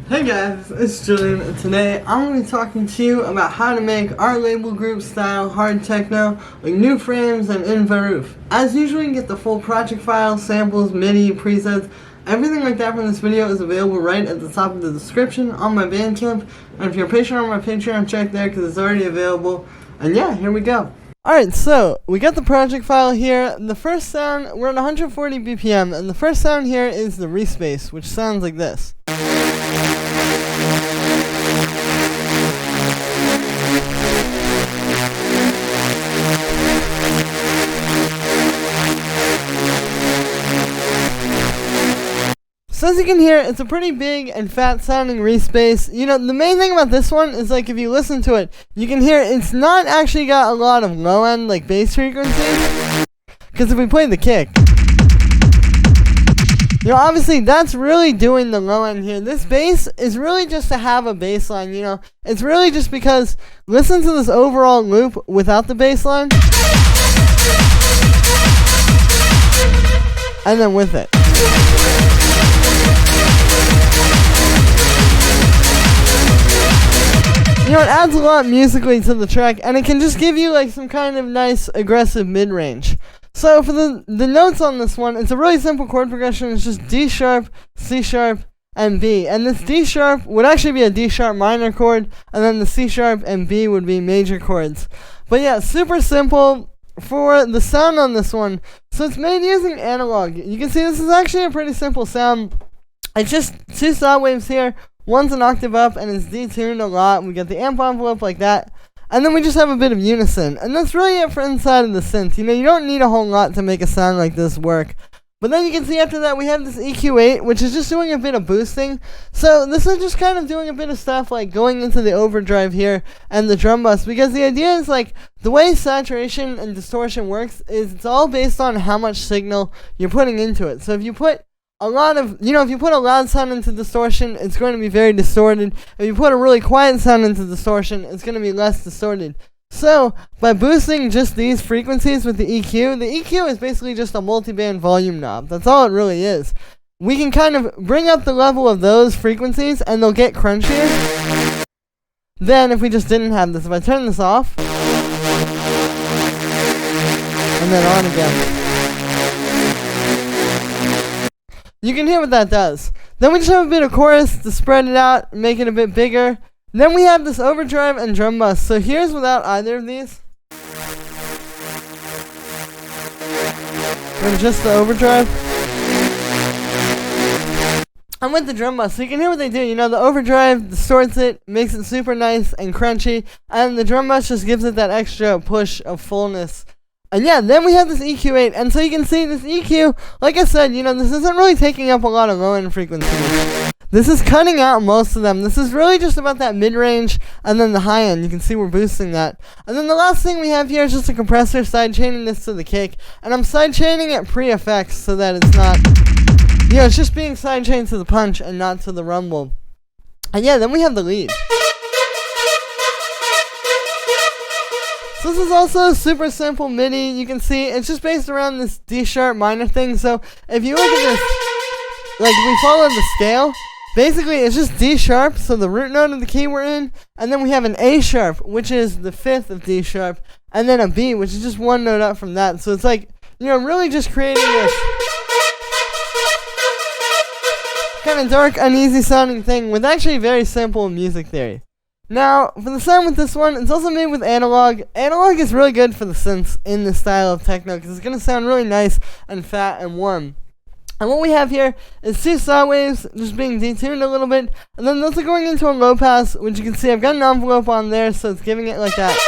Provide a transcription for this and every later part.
Hey guys, it's Julian, and today I'm going to be talking to you about how to make our label group style hard techno with new frames and in Verruf. As usual, you can get the full project file, samples, MIDI, presets, everything like that from this video is available right at the top of the description on my Bandcamp, and if you're a patron on my Patreon, check there because it's already available. And yeah, here we go. Alright, so we got the project file here. The first sound, we're at 140 BPM, and the first sound here is the Reese bass, which sounds like this. So as you can hear, it's a pretty big and fat sounding Reese bass. You know, the main thing about this one is like if you listen to it, you can hear it's not actually got a lot of low end like bass frequencies. Because if we play the kick, you know, obviously that's really doing the low end here. This bass is really just to have a bass line, you know. It's really just because, listen to this overall loop without the bass line. And then with it. You know, it adds a lot musically to the track, and it can just give you like some kind of nice aggressive mid-range. So for the notes on this one, it's a really simple chord progression. It's just D sharp, C sharp, and B. And this D sharp would actually be a D sharp minor chord, and then the C sharp and B would be major chords. But yeah, super simple for the sound on this one. So it's made using analog. You can see this is actually a pretty simple sound. It's just two saw waves here. One's an octave up and it's detuned a lot. We get the amp envelope like that. And then we just have a bit of unison. And that's really it for inside of the synth. You know, you don't need a whole lot to make a sound like this work. But then you can see after that we have this EQ8, which is just doing a bit of boosting. So this is just kind of doing a bit of stuff like going into the overdrive here and the drum bus. Because the idea is like, the way saturation and distortion works is it's all based on how much signal you're putting into it. So if you put a lot of, you know, if you put a loud sound into distortion, it's going to be very distorted. If you put a really quiet sound into distortion, it's going to be less distorted. So, by boosting just these frequencies with the EQ is basically just a multiband volume knob. That's all it really is. We can kind of bring up the level of those frequencies, and they'll get crunchier. Then, if we just didn't have this, if I turn this off, and then on again, you can hear what that does. Then we just have a bit of chorus to spread it out, make it a bit bigger. Then we have this overdrive and drum bus. So here's without either of these. And just the overdrive. And with the drum bus, so you can hear what they do. You know, the overdrive distorts it, makes it super nice and crunchy. And the drum bus just gives it that extra push of fullness. And yeah, then we have this EQ8, and so you can see this EQ, like I said, you know, this isn't really taking up a lot of low-end frequencies. This is cutting out most of them. This is really just about that mid-range, and then the high-end. You can see we're boosting that. And then the last thing we have here is just a compressor side-chaining this to the kick. And I'm side-chaining it pre-effects so that it's not, you know, it's just being side-chained to the punch and not to the rumble. And yeah, then we have the lead. So this is also super simple MIDI. You can see it's just based around this D sharp minor thing. So if you look at this, like we follow the scale, basically it's just D sharp, so the root note of the key we're in, and then we have an A sharp, which is the fifth of D sharp, and then a B, which is just one note up from that. So it's like, you know, really just creating this kind of dark, uneasy sounding thing with actually very simple music theory. Now, for the sound with this one, it's also made with analog. Analog is really good for the synths in this style of techno because it's going to sound really nice and fat and warm. And what we have here is two saw waves just being detuned a little bit, and then those are going into a low pass, which you can see I've got an envelope on there, so it's giving it like that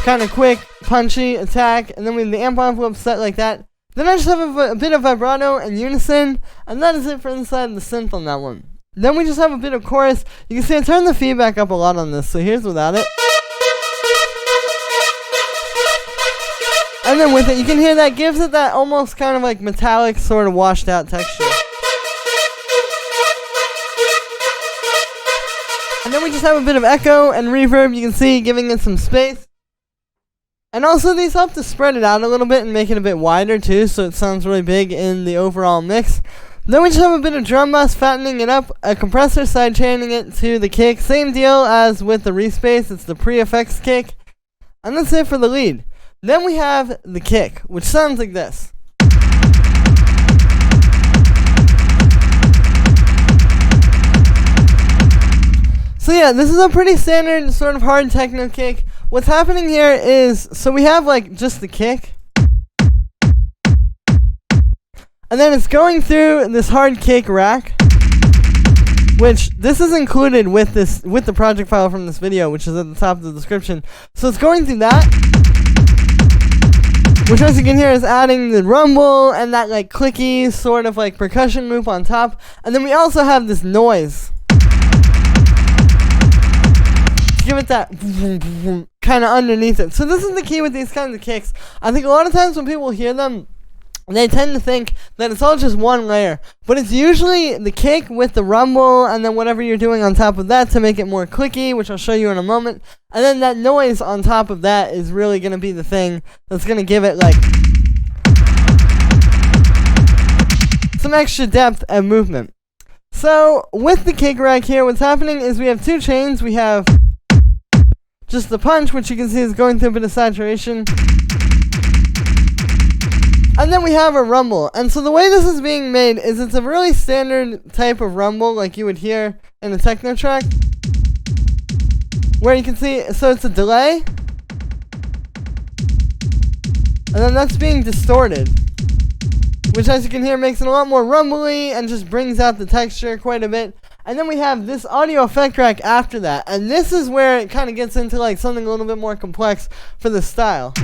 kind of quick, punchy attack, and then we have the amp envelope set like that. Then I just have a bit of vibrato and unison, and that is it for inside the synth on that one. Then we just have a bit of chorus. You can see I turned the feedback up a lot on this, so here's without it. And then with it, you can hear that gives it that almost kind of like metallic, sort of washed out texture. And then we just have a bit of echo and reverb, you can see, giving it some space. And also these help to spread it out a little bit and make it a bit wider too, so it sounds really big in the overall mix. Then we just have a bit of drum bus, fattening it up, a compressor side chaining it to the kick. Same deal as with the Reese bass, it's the pre-effects kick. And that's it for the lead. Then we have the kick, which sounds like this. So yeah, this is a pretty standard sort of hard techno kick. What's happening here is, so we have like just the kick. And then it's going through this hard kick rack, which this is included with the project file from this video, which is at the top of the description. So it's going through that, which as you can hear is adding the rumble and that like clicky sort of like percussion loop on top. And then we also have this noise. Give it that kind of underneath it. So this is the key with these kinds of kicks. I think a lot of times when people hear them, they tend to think that it's all just one layer, but it's usually the kick with the rumble and then whatever you're doing on top of that to make it more clicky, which I'll show you in a moment. And then that noise on top of that is really going to be the thing that's going to give it like some extra depth and movement. So with the kick rack here, what's happening is we have two chains. We have just the punch, which you can see is going through a bit of saturation. And then we have a rumble. And so the way this is being made is it's a really standard type of rumble like you would hear in a techno track. Where you can see, so it's a delay. And then that's being distorted. Which as you can hear makes it a lot more rumbly and just brings out the texture quite a bit. And then we have this audio effect rack after that. And this is where it kind of gets into like something a little bit more complex for the style.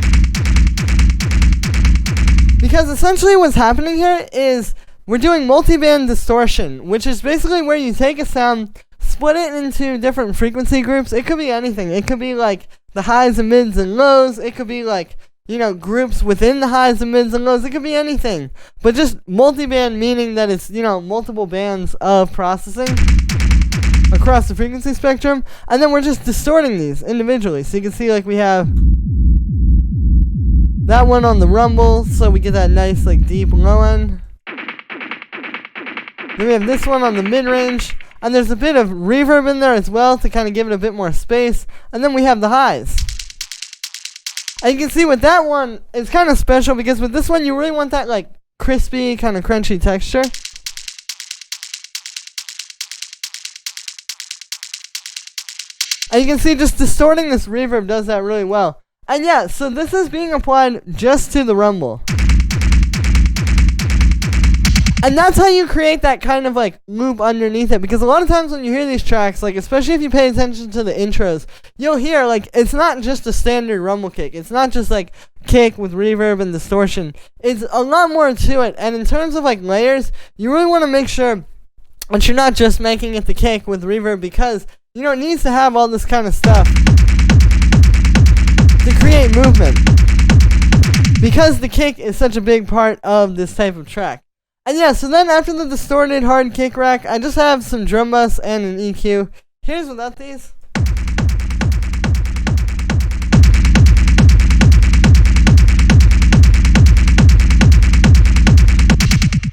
Because essentially what's happening here is we're doing multi-band distortion, which is basically where you take a sound, split it into different frequency groups. It could be anything. It could be like the highs and mids and lows. It could be like, you know, groups within the highs and mids and lows. It could be anything. But just multi-band meaning that it's, you know, multiple bands of processing across the frequency spectrum. And then we're just distorting these individually. So you can see like we have that one on the rumble, so we get that nice like deep low end. Then we have this one on the mid-range, and there's a bit of reverb in there as well to kind of give it a bit more space. And then we have the highs. And you can see with that one, it's kind of special because with this one you really want that like crispy, kind of crunchy texture. And you can see just distorting this reverb does that really well. And yeah, so this is being applied just to the rumble. And that's how you create that kind of like loop underneath it. Because a lot of times when you hear these tracks, like especially if you pay attention to the intros, you'll hear like it's not just a standard rumble kick. It's not just like kick with reverb and distortion. It's a lot more to it. And in terms of like layers, you really want to make sure that you're not just making it the kick with reverb, because you know it needs to have all this kind of stuff to create movement, because the kick is such a big part of this type of track. And yeah, so then after the distorted hard kick rack, I just have some drum bus and an EQ. Here's without these.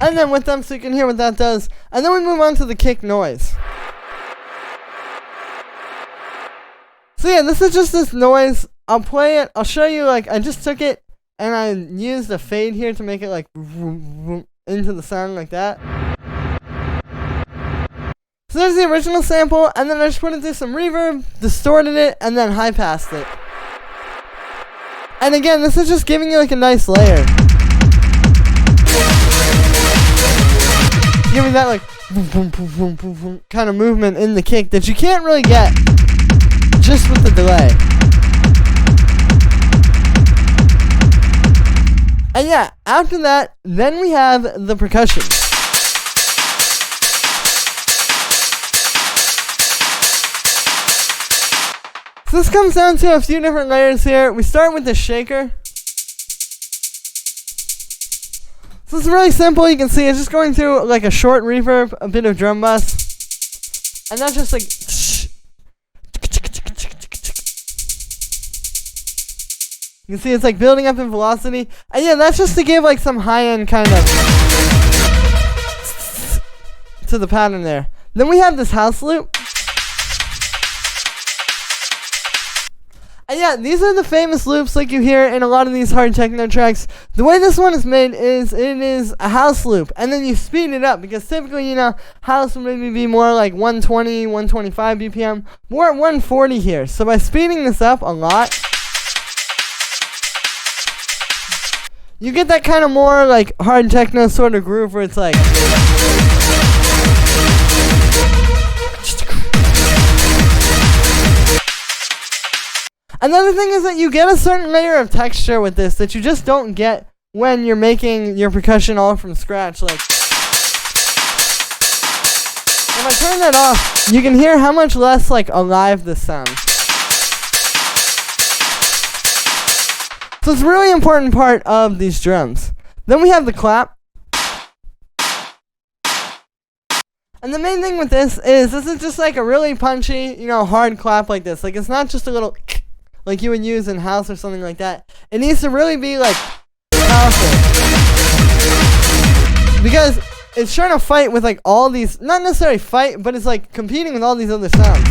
And then with them so you can hear what that does. And then we move on to the kick noise. So yeah, this is just this noise. I'll play it. I'll show you, like, I just took it and I used a fade here to make it like into the sound like that. So there's the original sample, and then I just put it through some reverb, distorted it, and then high passed it. And again, this is just giving you like a nice layer. Giving that like kind of movement in the kick that you can't really get just with the delay. And yeah, after that, then we have the percussion. So this comes down to a few different layers here. We start with the shaker. So it's really simple. You can see it's just going through like a short reverb, a bit of drum bus, and that's just like. You can see it's like building up in velocity. And yeah, that's just to give like some high-end kind of to the pattern there. Then we have this house loop. And yeah, these are the famous loops like you hear in a lot of these hard techno tracks. The way this one is made is it is a house loop, and then you speed it up, because typically, you know, house would maybe be more like 120, 125 BPM. We're at 140 here, so by speeding this up a lot, you get that kind of more like hard techno sort of groove where it's like... Another thing is that you get a certain layer of texture with this that you just don't get when you're making your percussion all from scratch. Like, if I turn that off, you can hear how much less like alive this sounds. So it's a really important part of these drums. Then we have the clap. And the main thing with this is just like a really punchy, you know, hard clap like this. Like, it's not just a little like you would use in house or something like that. It needs to really be like powerful, because it's trying to fight with like all these, not necessarily fight, but it's like competing with all these other sounds.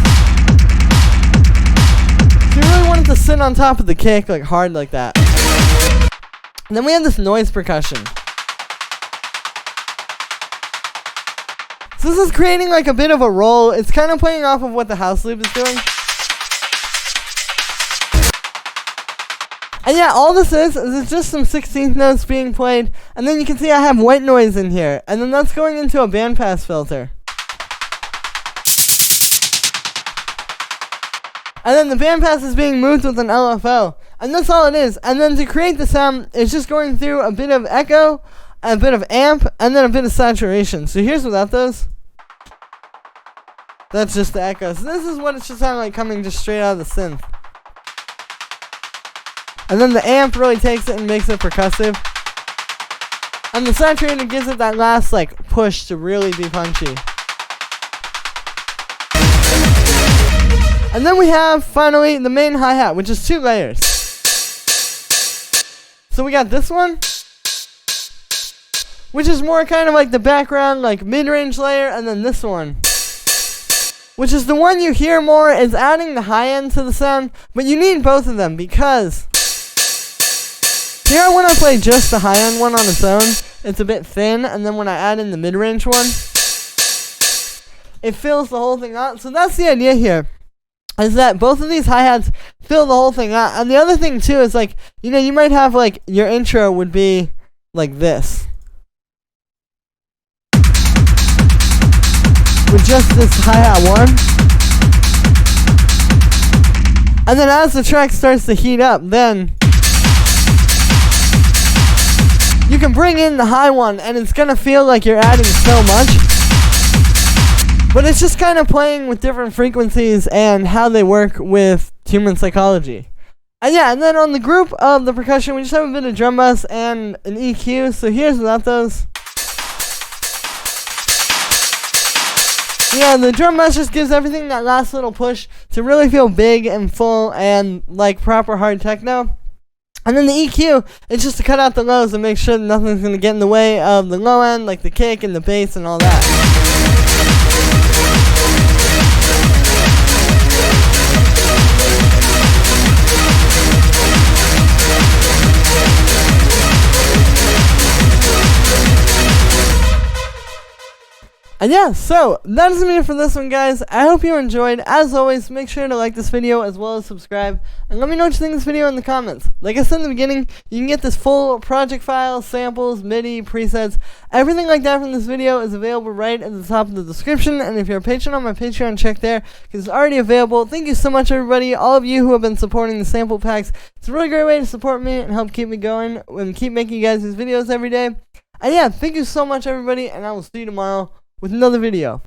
So you really want it to sit on top of the kick like hard like that. And then we have this noise percussion. So this is creating like a bit of a roll. It's kind of playing off of what the house loop is doing. And yeah, all this is it's just some 16th notes being played, and then you can see I have white noise in here, and then that's going into a bandpass filter. And then the bandpass is being moved with an LFO, and that's all it is. And then to create the sound, it's just going through a bit of echo, a bit of amp, and then a bit of saturation. So here's without those. That's just the echo. So this is what it should sound like coming just straight out of the synth. And then the amp really takes it and makes it percussive. And the saturator gives it that last like push to really be punchy. And then we have finally the main hi-hat, which is 2 layers. So we got this one, which is more kind of like the background, like mid-range layer, and then this one, which is the one you hear more, is adding the high end to the sound, but you need both of them, because here when I play just the high end one on its own, it's a bit thin, and then when I add in the mid-range one, it fills the whole thing out. So that's the idea here, is that both of these hi-hats fill the whole thing out. And the other thing too is like, you know, you might have like, your intro would be like this, with just this hi-hat one. And then as the track starts to heat up, then you can bring in the high one, and it's gonna feel like you're adding so much. But it's just kind of playing with different frequencies and how they work with human psychology. And yeah, and then on the group of the percussion, we just have a bit of drum bass and an EQ. So here's without those. Yeah, the drum bass just gives everything that last little push to really feel big and full and like proper hard techno. And then the EQ, it's just to cut out the lows and make sure that nothing's going to get in the way of the low end, like the kick and the bass and all that. And yeah, so that is it for this one, guys. I hope you enjoyed. As always, make sure to like this video as well as subscribe. And let me know what you think of this video in the comments. Like I said in the beginning, you can get this full project file, samples, MIDI, presets, everything like that from this video is available right at the top of the description. And if you're a patron on my Patreon, check there, because it's already available. Thank you so much, everybody, all of you who have been supporting the sample packs. It's a really great way to support me and help keep me going and keep making you guys these videos every day. And yeah, thank you so much, everybody, and I will see you tomorrow with another video.